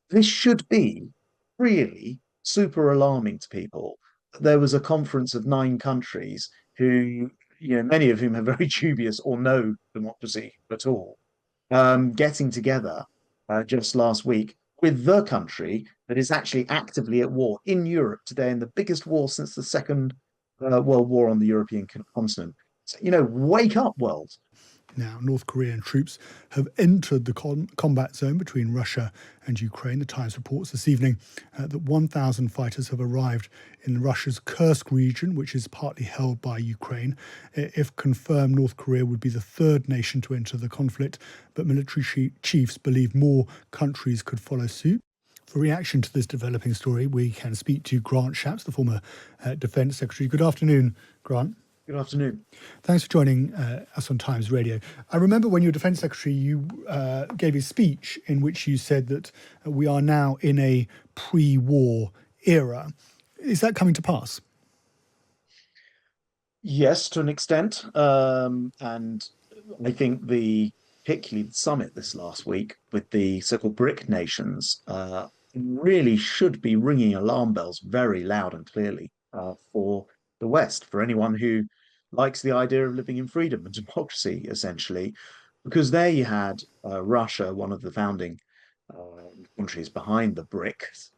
This should be really super alarming to people. There was a conference of 9 countries who, many of whom have very dubious or no democracy at all, getting together just last week with the country that is actually actively at war in Europe today, in the biggest war since the Second World War on the European continent. So, wake up, world. Now, North Korean troops have entered the combat zone between Russia and Ukraine. The Times reports this evening that 1,000 fighters have arrived in Russia's Kursk region, which is partly held by Ukraine. If confirmed, North Korea would be the third nation to enter the conflict, but military chiefs believe more countries could follow suit. For reaction to this developing story, we can speak to Grant Shapps, the former Defence Secretary. Good afternoon, Grant. Good afternoon. Thanks for joining us on Times Radio. I remember when you were Defence Secretary, you gave a speech in which you said that we are now in a pre-war era. Is that coming to pass? Yes, to an extent. And I think particularly the summit this last week with the so-called BRIC nations, really should be ringing alarm bells very loud and clearly for the West, for anyone who likes the idea of living in freedom and democracy, essentially. Because there you had Russia, one of the founding countries behind the BRICS,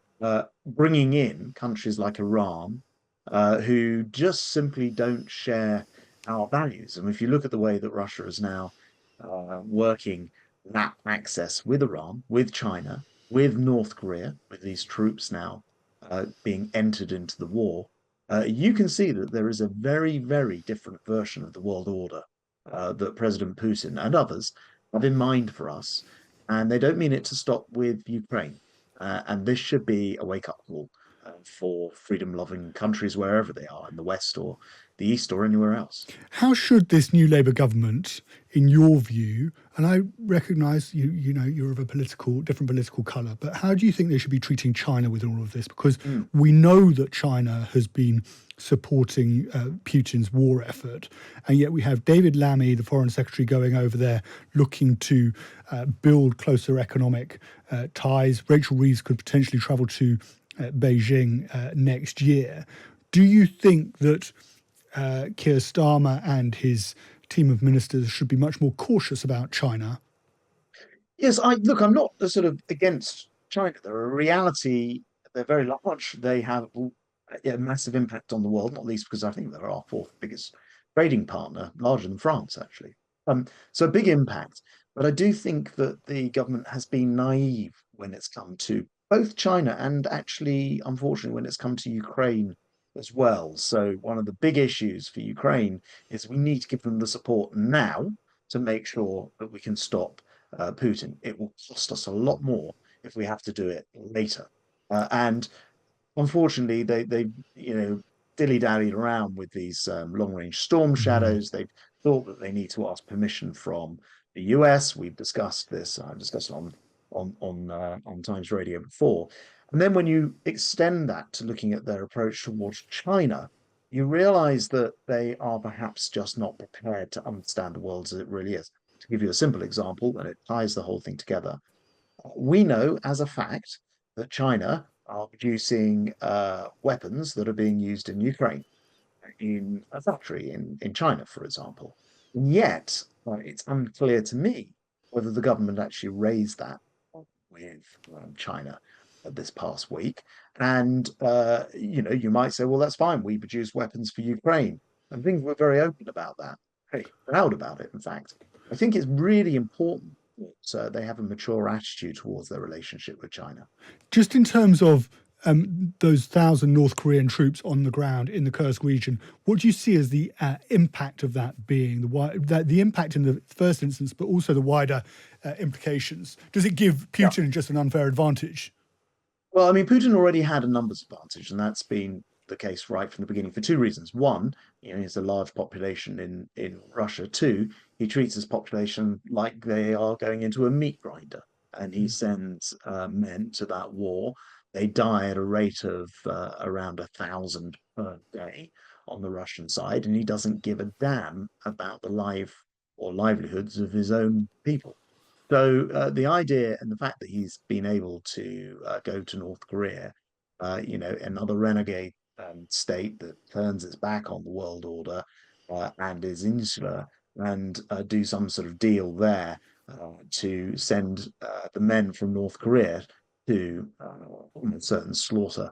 bringing in countries like Iran, who just simply don't share our values. And if you look at the way that Russia is now working that access with Iran, with China, with North Korea, with these troops now being entered into the war, you can see that there is a very, very different version of the world order that President Putin and others have in mind for us. And they don't mean it to stop with Ukraine. And this should be a wake-up call for freedom-loving countries wherever they are, in the West or the East or anywhere else. How should this new Labour government, in your view, and I recognise you're of a different political colour, but how do you think they should be treating China with all of this? Because Mm. we know that China has been supporting Putin's war effort, and yet we have David Lammy, the Foreign Secretary, going over there looking to build closer economic ties. Rachel Reeves could potentially travel to Beijing next year. Do you think that Keir Starmer and his team of ministers should be much more cautious about China? Yes, I'm not sort of against China. They're a reality. They're very large. They have a massive impact on the world, not least because I think they're our fourth biggest trading partner, larger than France, actually. So a big impact. But I do think that the government has been naive when it's come to both China and actually, unfortunately, when it's come to Ukraine as well. So one of the big issues for Ukraine is we need to give them the support now to make sure that we can stop Putin. It will cost us a lot more if we have to do it later. And unfortunately, they dilly-dallied around with these long-range storm Mm. shadows. They've thought that they need to ask permission from the US. We've discussed this. I've discussed it on Times Radio before. And then when you extend that to looking at their approach towards China, you realize that they are perhaps just not prepared to understand the world as it really is. To give you a simple example, and it ties the whole thing together, we know as a fact that China are producing weapons that are being used in Ukraine, in a factory in China, for example. Yet, it's unclear to me whether the government actually raised that with China this past week. And, you might say, well, that's fine. We produce weapons for Ukraine. And things were very open about that, very proud about it, in fact. I think it's really important that they have a mature attitude towards their relationship with China. Just in terms of those 1,000 North Korean troops on the ground in the Kursk region, what do you see as the impact of that being the impact in the first instance, but also the wider implications? Does it give Yeah. Putin just an unfair advantage? Well, I mean, Putin already had a numbers advantage, and that's been the case right from the beginning for two reasons. One, he has a large population in Russia. Two, he treats his population like they are going into a meat grinder, and he sends men to that war. They die at a rate of around 1,000 per day on the Russian side, and he doesn't give a damn about the life or livelihoods of his own people. So the idea and the fact that he's been able to go to North Korea, another renegade state that turns its back on the world order and is insular, and do some sort of deal there to send the men from North Korea to certain slaughter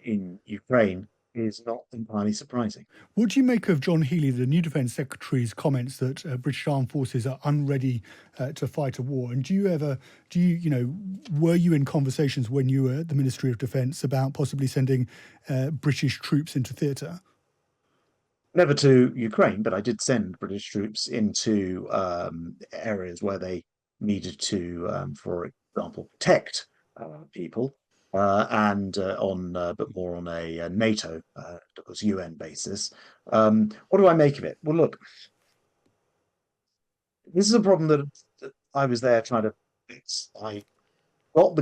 in Ukraine is not entirely surprising. What do you make of John Healey, the new Defence Secretary's comments that British armed forces are unready to fight a war? And were you in conversations when you were at the Ministry of Defence about possibly sending British troops into theatre? Never to Ukraine, but I did send British troops into areas where they needed to, for example, protect people, and but more on a NATO, of course, UN basis. What do I make of it? Well, look, this is a problem that I was there trying to fix. I got the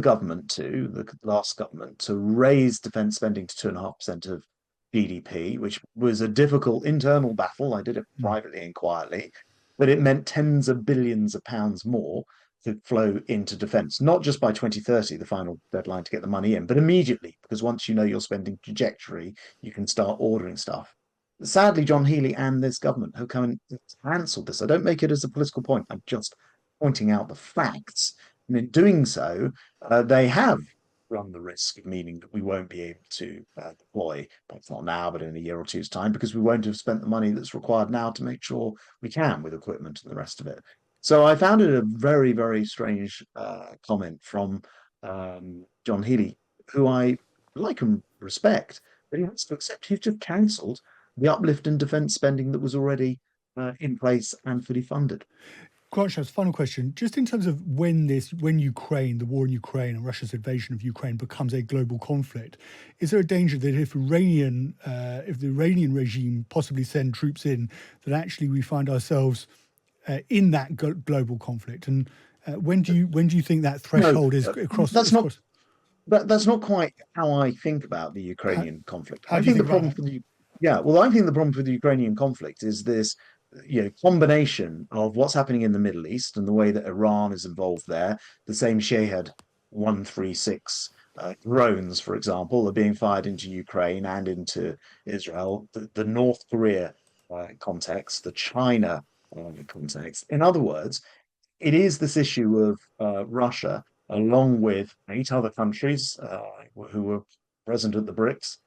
last government, to raise defence spending to 2.5% of GDP, which was a difficult internal battle. I did it Mm. privately and quietly, but it meant tens of billions of pounds more to flow into defence, not just by 2030, the final deadline to get the money in, but immediately, because once you know your spending trajectory, you can start ordering stuff. Sadly, John Healey and this government have come and cancelled this. I don't make it as a political point. I'm just pointing out the facts. And in doing so, they have run the risk of meaning that we won't be able to deploy, perhaps not now, but in a year or two's time, because we won't have spent the money that's required now to make sure we can with equipment and the rest of it. So I found it a very, very strange comment from John Healey, who I like and respect, but he has to accept he's just cancelled the uplift in defence spending that was already in place and fully funded. Grant Shapps, final question. Just in terms of when Ukraine, the war in Ukraine and Russia's invasion of Ukraine becomes a global conflict, is there a danger that if the Iranian regime possibly send troops in, that actually we find ourselves in that global conflict? And when do you think that No, threshold is across? that's Is not crossed? that's not quite how I think about the How, Ukrainian conflict. how do you think about that? I think the problem for the Ukrainian conflict is this, combination of what's happening in the Middle East and the way that Iran is involved there. The same Shahed 136 drones, for example, are being fired into Ukraine and into Israel. The North Korea context, the China context. In other words, it is this issue of Russia, along with 8 other countries who were present at the BRICS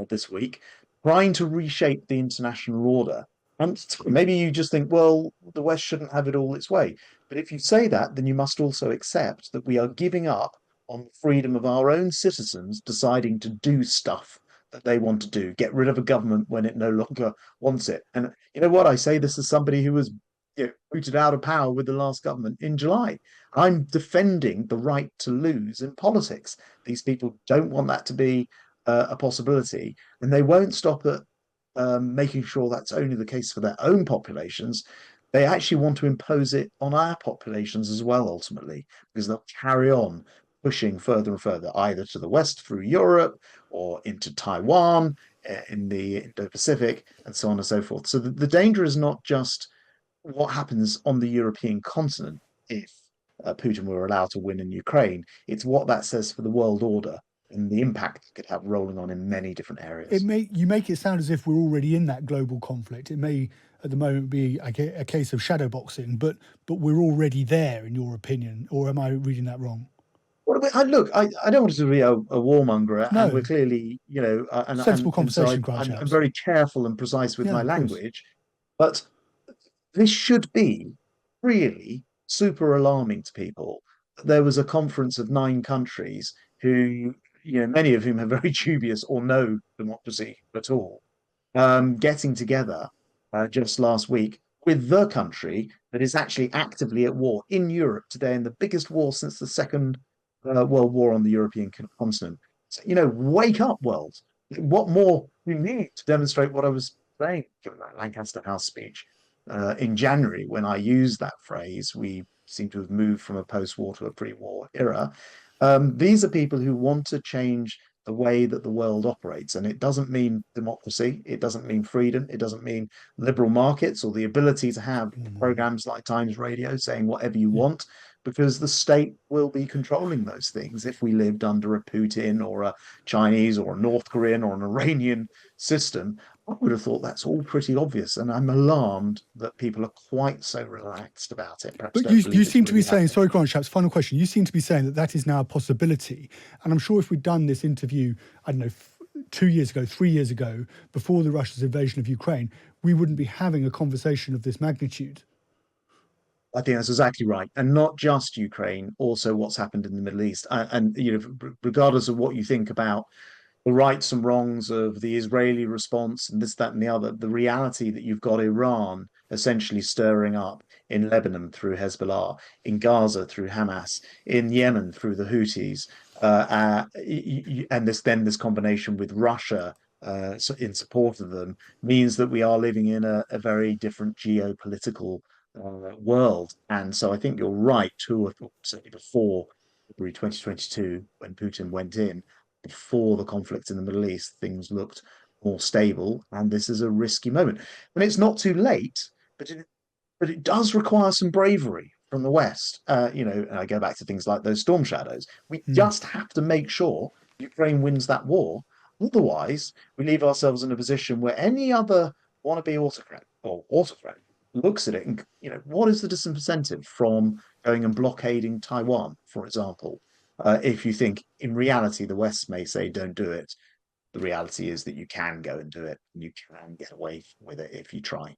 this week, trying to reshape the international order. And maybe you just think, well, the West shouldn't have it all its way. But if you say that, then you must also accept that we are giving up on the freedom of our own citizens deciding to do stuff that they want to do, get rid of a government when it no longer wants it. And you know what? I say this as somebody who was booted out of power with the last government in July. I'm defending the right to lose in politics. These people don't want that to be a possibility, and they won't stop at making sure that's only the case for their own populations. They actually want to impose it on our populations as well, ultimately, because they'll carry on pushing further and further, either to the west through Europe or into Taiwan in the Indo-Pacific, and so on and so forth. So the danger is not just what happens on the European continent if Putin were allowed to win in Ukraine. It's what that says for the world order and the impact it could have rolling on in many different It areas. may you make it sound as if we're already in that global conflict. It may at the moment be a case of shadow boxing, but we're already there, in your opinion, or am I reading that wrong? Look, I don't want to be a warmonger, and we're No, clearly, sensible and so conversation, Grant I'm Shapps. very careful and precise with Yeah, my of course. language, but this should be really super alarming to people. There was a conference of 9 countries who, many of whom have very dubious or no democracy at all, getting together just last week with the country that is actually actively at war in Europe today, in the biggest war since the Second World War on the European continent. So, wake up, world. What more do you need to demonstrate what I was saying during that Lancaster House speech in January when I used that phrase? We seem to have moved from a post war to a pre war era. These are people who want to change the way that the world operates. And it doesn't mean democracy, it doesn't mean freedom, it doesn't mean liberal markets or the ability to have programs like Times Radio saying whatever you want, because the state will be controlling those things if we lived under a Putin or a Chinese or a North Korean or an Iranian system. I would have thought that's all pretty obvious, and I'm alarmed that people are quite so relaxed about it. Perhaps But don't you believe it's seem to be really saying, happening. sorry, Grant Shapps, final question. You seem to be saying that that is now a possibility. And I'm sure if we'd done this interview, I don't know, 2 years ago, 3 years ago, before the Russia's invasion of Ukraine, we wouldn't be having a conversation of this magnitude. I think that's exactly right, and not just Ukraine, also what's happened in the Middle East. And regardless of what you think about the rights and wrongs of the Israeli response and this, that, and the other, the reality that you've got Iran essentially stirring up in Lebanon through Hezbollah, in Gaza through Hamas, in Yemen through the Houthis, and this combination with Russia in support of them means that we are living in a very different geopolitical world. And so I think you're right, certainly before February 2022, when Putin went in, before the conflict in the Middle East, things looked more stable, and this is a risky moment. And it's not too late, but it does require some bravery from the West. And I go back to things like those storm shadows. We Mm. just have to make sure Ukraine wins that war. Otherwise, we leave ourselves in a position where any other wannabe autocrat or autocrat looks at it and, what is the disincentive from going and blockading Taiwan, for example? If you think in reality, the West may say, don't do it. The reality is that you can go and do it, and you can get away with it if you try.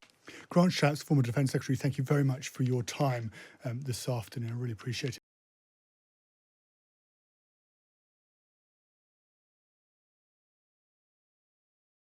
Grant Shapps, former Defence Secretary, thank you very much for your time this afternoon. I really appreciate it.